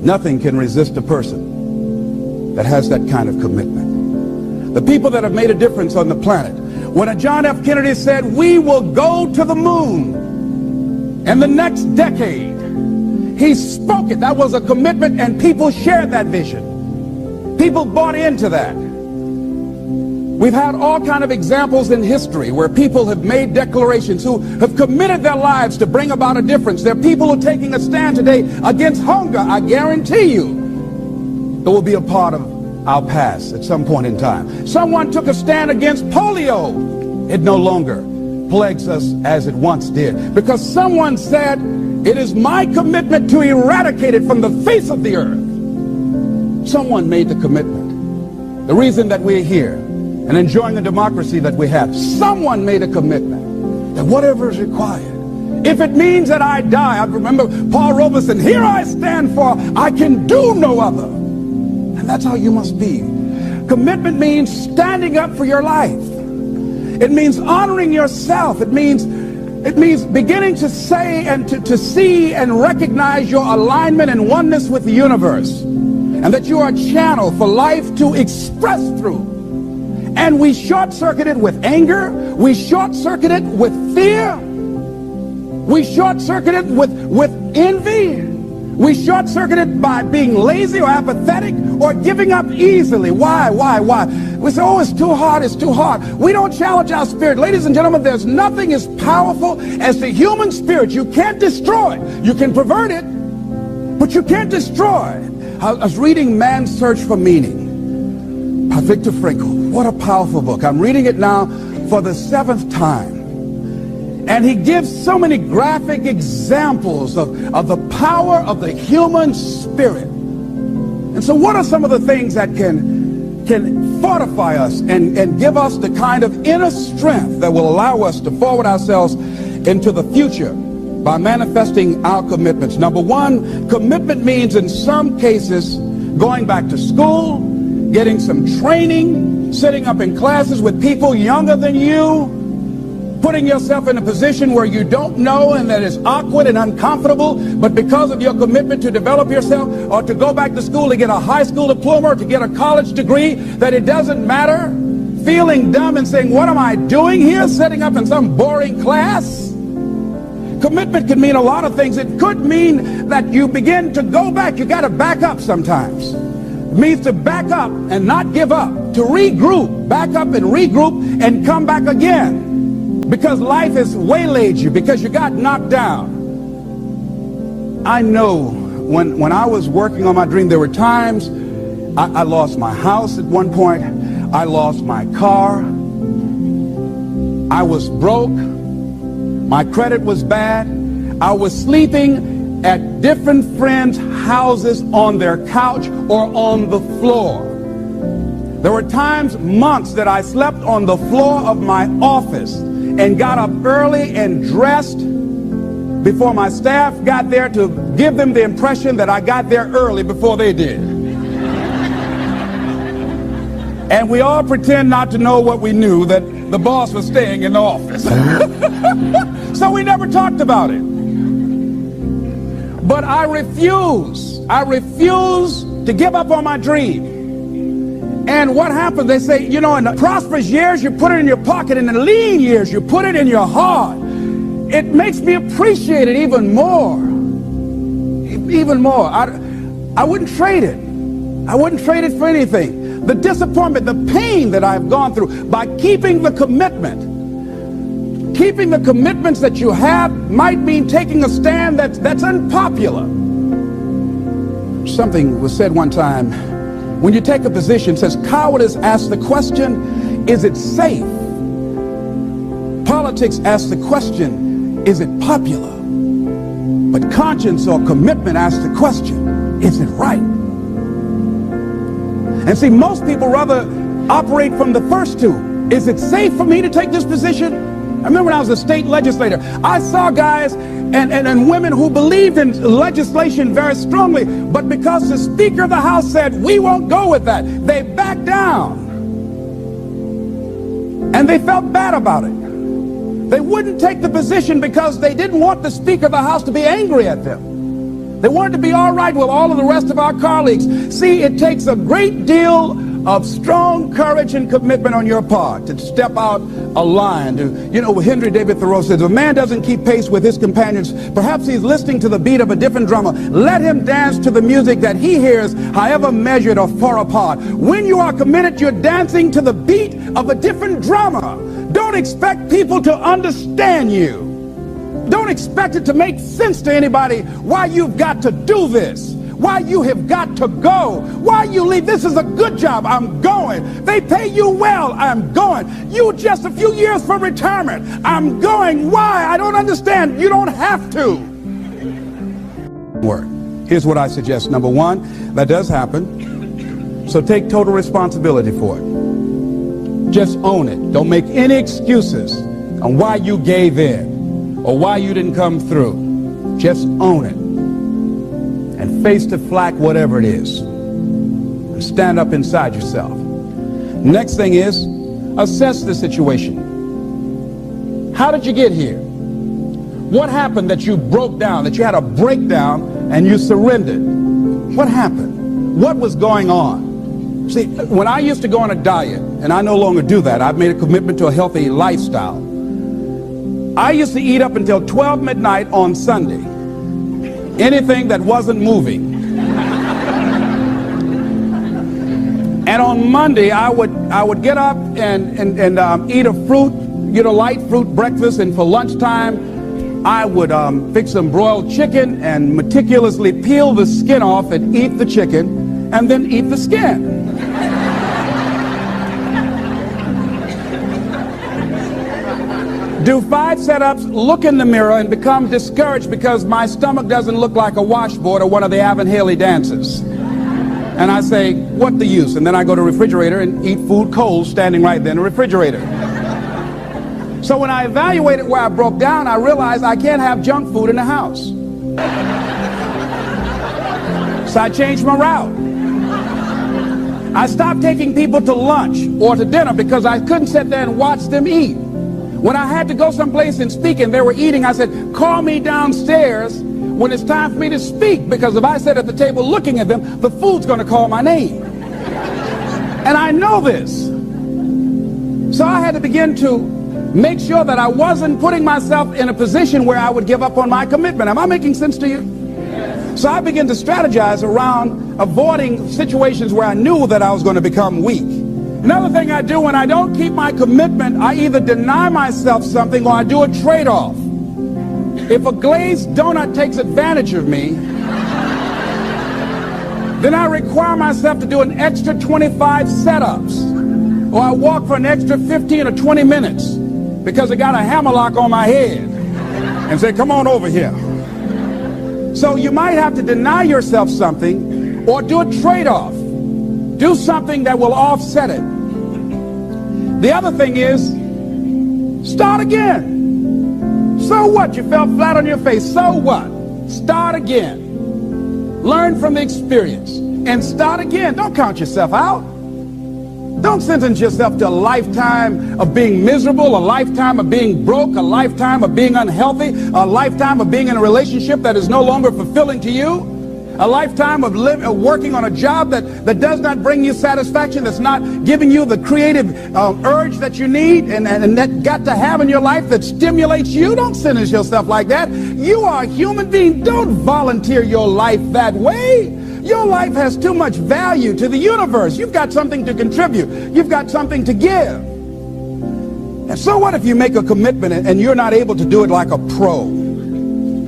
Nothing can resist a person that has that kind of commitment. The people that have made a difference on the planet. When a John F. Kennedy said, we will go to the moon in the next decade, he spoke it. That was a commitment, and people shared that vision. People bought into that. We've had all kind of examples in history where people have made declarations, who have committed their lives to bring about a difference. There are people who are taking a stand today against hunger. I guarantee you it will be a part of our past at some point in time. Someone took a stand against polio. It no longer plagues us as it once did, because someone said, it is my commitment to eradicate it from the face of the earth. Someone made the commitment. The reason that we're here and enjoying the democracy that we have, someone made a commitment that whatever is required, if it means that I die. I remember Paul Robeson, here I stand, for I can do no other. And that's how you must be. Commitment means standing up for your life. It means honoring yourself. It means beginning to say and to see and recognize your alignment and oneness with the universe, and that you are a channel for life to express through. And we short-circuit it with anger. We short-circuit it with fear. We short-circuit it with envy. We short-circuit it by being lazy or apathetic or giving up easily. Why? We say, oh, it's too hard, it's too hard. We don't challenge our spirit. Ladies and gentlemen, there's nothing as powerful as the human spirit. You can't destroy it. You can pervert it, but you can't destroy it. I was reading Man's Search for Meaning by Viktor Frankl. What a powerful book. I'm reading it now for the 7th time. And he gives so many graphic examples of the power of the human spirit. And so what are some of the things that can fortify us and give us the kind of inner strength that will allow us to forward ourselves into the future by manifesting our commitments? Number one, commitment means in some cases going back to school, getting some training, sitting up in classes with people younger than you, putting yourself in a position where you don't know and that is awkward and uncomfortable, but because of your commitment to develop yourself, or to go back to school to get a high school diploma or to get a college degree, that it doesn't matter, feeling dumb and saying, what am I doing here, sitting up in some boring class? Commitment can mean a lot of things. It could mean that you begin to go back. You got to back up sometimes. It means to back up and not give up, to regroup, back up and regroup and come back again. Because life has waylaid you, because you got knocked down. I know when I was working on my dream, there were times I lost my house at one point. I lost my car. I was broke. My credit was bad. I was sleeping at different friends' houses on their couch or on the floor. There were times, months, that I slept on the floor of my office and got up early and dressed before my staff got there to give them the impression that I got there early before they did. And we all pretend not to know what we knew, that the boss was staying in the office. So we never talked about it. But I refuse to give up on my dream. And what happens, they say, you know, in the prosperous years, you put it in your pocket. In the lean years, you put it in your heart. It makes me appreciate it even more. Even more. I wouldn't trade it. I wouldn't trade it for anything. The disappointment, the pain that I've gone through by keeping the commitment. Keeping the commitments that you have might mean taking a stand that's unpopular. Something was said one time. When you take a position, it says cowardice asks the question, is it safe? Politics asks the question, is it popular? But conscience or commitment asks the question, is it right? And see, most people rather operate from the first two. Is it safe for me to take this position? I remember when I was a state legislator, I saw guys and women who believed in legislation very strongly, but because the Speaker of the House said, we won't go with that, they backed down. And they felt bad about it. They wouldn't take the position because they didn't want the Speaker of the House to be angry at them. They wanted to be all right with all of the rest of our colleagues. See, it takes a great deal of strong courage and commitment on your part to step out a line. Henry David Thoreau says, if a man doesn't keep pace with his companions, perhaps he's listening to the beat of a different drummer. Let him dance to the music that he hears, however measured or far apart. When you are committed, you're dancing to the beat of a different drummer. Don't expect people to understand you. Don't expect it to make sense to anybody why you've got to do this, why you have got to go, why you leave. This is a good job. I'm going. They pay you well. I'm going. You just a few years for retirement. I'm going. Why? I don't understand. You don't have to. Here's what I suggest. Number one, that does happen. So take total responsibility for it. Just own it. Don't make any excuses on why you gave in or why you didn't come through. Just own it and face the flak, whatever it is, and stand up inside yourself. Next thing is, assess the situation. How did you get here? What happened that you broke down, that you had a breakdown and you surrendered? What happened? What was going on? See, when I used to go on a diet, and I no longer do that, I've made a commitment to a healthy lifestyle. I used to eat up until 12 midnight on Sunday. Anything that wasn't moving. And on Monday, I would get up and eat a fruit, light fruit breakfast, and for lunchtime, I would fix some broiled chicken and meticulously peel the skin off and eat the chicken, and then eat the skin. Do 5 setups, look in the mirror, and become discouraged because my stomach doesn't look like a washboard or one of the Avon Haley dances. And I say, what the use? And then I go to the refrigerator and eat food cold standing right there in the refrigerator. So when I evaluated where I broke down, I realized I can't have junk food in the house. So I changed my route. I stopped taking people to lunch or to dinner because I couldn't sit there and watch them eat. When I had to go someplace and speak and they were eating, I said, call me downstairs when it's time for me to speak, because if I sit at the table looking at them, the food's going to call my name. And I know this. So I had to begin to make sure that I wasn't putting myself in a position where I would give up on my commitment. Am I making sense to you? So I began to strategize around avoiding situations where I knew that I was going to become weak. Another thing I do when I don't keep my commitment, I either deny myself something or I do a trade-off. If a glazed donut takes advantage of me, then I require myself to do an extra 25 setups, or I walk for an extra 15 or 20 minutes because I got a hammerlock on my head and say, come on over here. So you might have to deny yourself something or do a trade-off. Do something that will offset it. The other thing is, start again. So what? You fell flat on your face. So what? Start again. Learn from the experience and start again. Don't count yourself out. Don't sentence yourself to a lifetime of being miserable, a lifetime of being broke, a lifetime of being unhealthy, a lifetime of being in a relationship that is no longer fulfilling to you. A lifetime of working on a job that does not bring you satisfaction, that's not giving you the creative urge that you need and that got to have in your life that stimulates you. Don't sentence yourself like that. You are a human being. Don't volunteer your life that way. Your life has too much value to the universe. You've got something to contribute. You've got something to give. And so what if you make a commitment and you're not able to do it like a pro?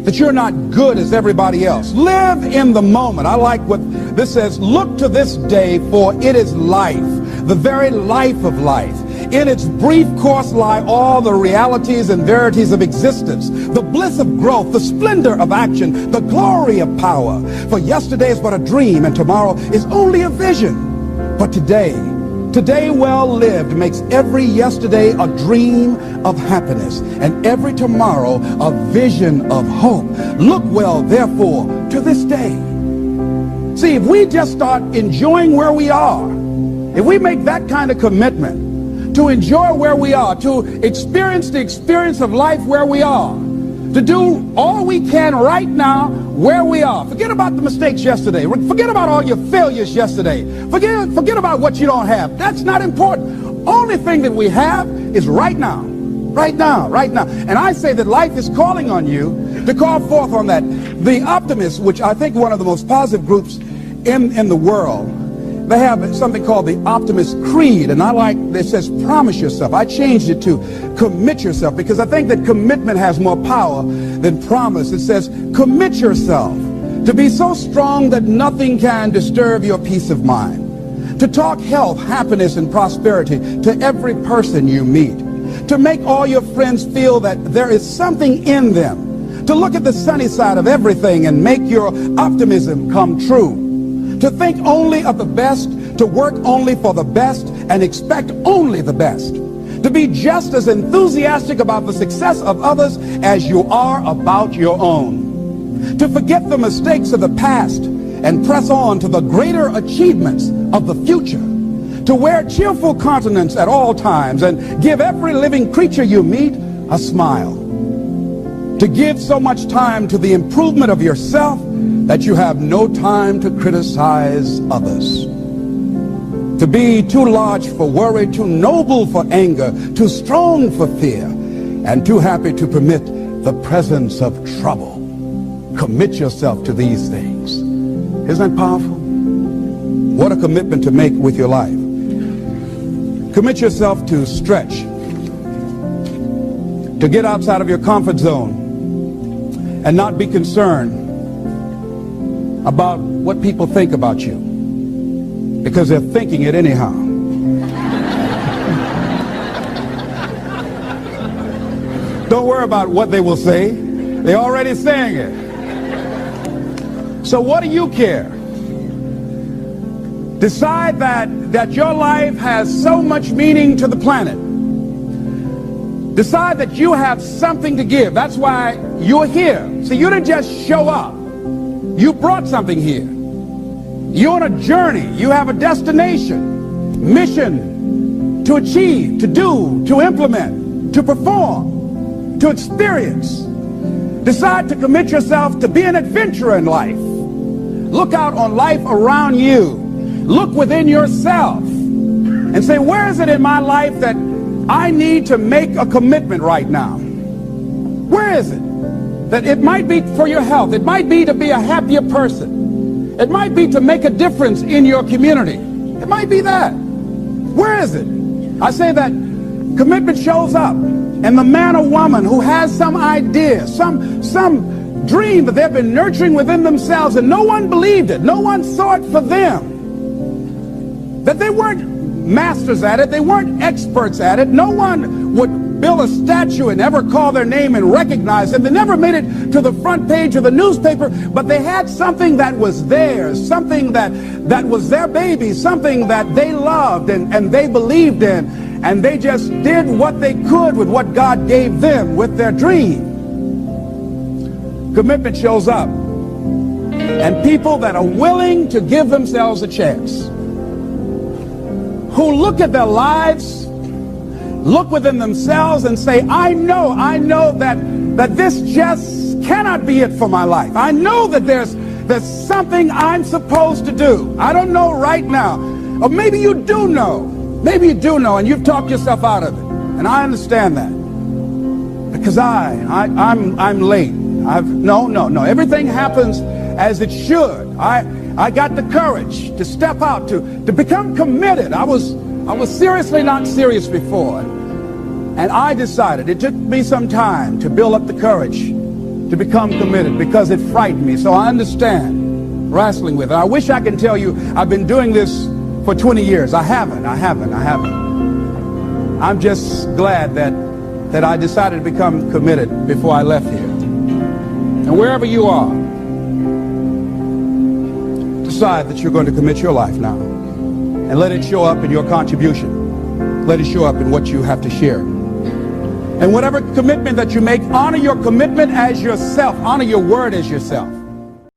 That you're not good as everybody else. Live in the moment. I like what this says. Look to this day, for it is life, the very life of life. In its brief course lie all the realities and verities of existence, the bliss of growth, the splendor of action, the glory of power. For yesterday is but a dream, and tomorrow is only a vision. But today well lived makes every yesterday a dream of happiness, and every tomorrow a vision of hope. Look well, therefore, to this day. See, if we just start enjoying where we are, if we make that kind of commitment to enjoy where we are, to experience the experience of life where we are, to do all we can right now where we are. Forget about the mistakes yesterday. Forget about all your failures yesterday. Forget about what you don't have. That's not important. Only thing that we have is right now. Right now, right now. And I say that life is calling on you to call forth on that. The optimists, which I think one of the most positive groups in the world, they have something called the Optimist Creed, and I like, it says promise yourself. I changed it to commit yourself, because I think that commitment has more power than promise. It says commit yourself to be so strong that nothing can disturb your peace of mind, to talk health, happiness, and prosperity to every person you meet, to make all your friends feel that there is something in them, to look at the sunny side of everything and make your optimism come true, to think only of the best, to work only for the best, and expect only the best, to be just as enthusiastic about the success of others as you are about your own, to forget the mistakes of the past and press on to the greater achievements of the future, to wear cheerful countenance at all times and give every living creature you meet a smile, to give so much time to the improvement of yourself that you have no time to criticize others, to be too large for worry, too noble for anger, too strong for fear, and too happy to permit the presence of trouble. Commit yourself to these things. Isn't that powerful? What a commitment to make with your life. Commit yourself to stretch, to get outside of your comfort zone and not be concerned about what people think about you, because they're thinking it anyhow. Don't worry about what they will say. They're already saying it. So what do you care? Decide that your life has so much meaning to the planet. Decide that you have something to give. That's why you're here. So you didn't just show up. You brought something here. You're on a journey. You have a destination, mission to achieve, to do, to implement, to perform, to experience. Decide to commit yourself to be an adventurer in life. Look out on life around you. Look within yourself and say, where is it in my life that I need to make a commitment right now? Where is it? That it might be for your health. It might be to be a happier person. It might be to make a difference in your community. It might be that. Where is it? I say that commitment shows up, and the man or woman who has some idea, some dream that they've been nurturing within themselves, and no one believed it, no one saw it for them, that they weren't masters at it, they weren't experts at it, no one would build a statue and ever call their name and recognize them. They never made it to the front page of the newspaper, but they had something that was theirs, something that was their baby, something that they loved and they believed in, and they just did what they could with what God gave them with their dream. Commitment shows up, and people that are willing to give themselves a chance, who look at their lives, look within themselves and say, I know that this just cannot be it for my life. I know that there's something I'm supposed to do. I don't know right now. Or maybe you do know. Maybe you do know, and you've talked yourself out of it. And I understand that. Because I'm late. No. Everything happens as it should. I got the courage to step out, to become committed. I was seriously not serious before. And I decided, it took me some time to build up the courage to become committed, because it frightened me. So I understand wrestling with it. I wish I could tell you I've been doing this for 20 years. I haven't. I'm just glad that I decided to become committed before I left here. And wherever you are, decide that you're going to commit your life now. And let it show up in your contribution. Let it show up in what you have to share. And whatever commitment that you make, honor your commitment as yourself. Honor your word as yourself.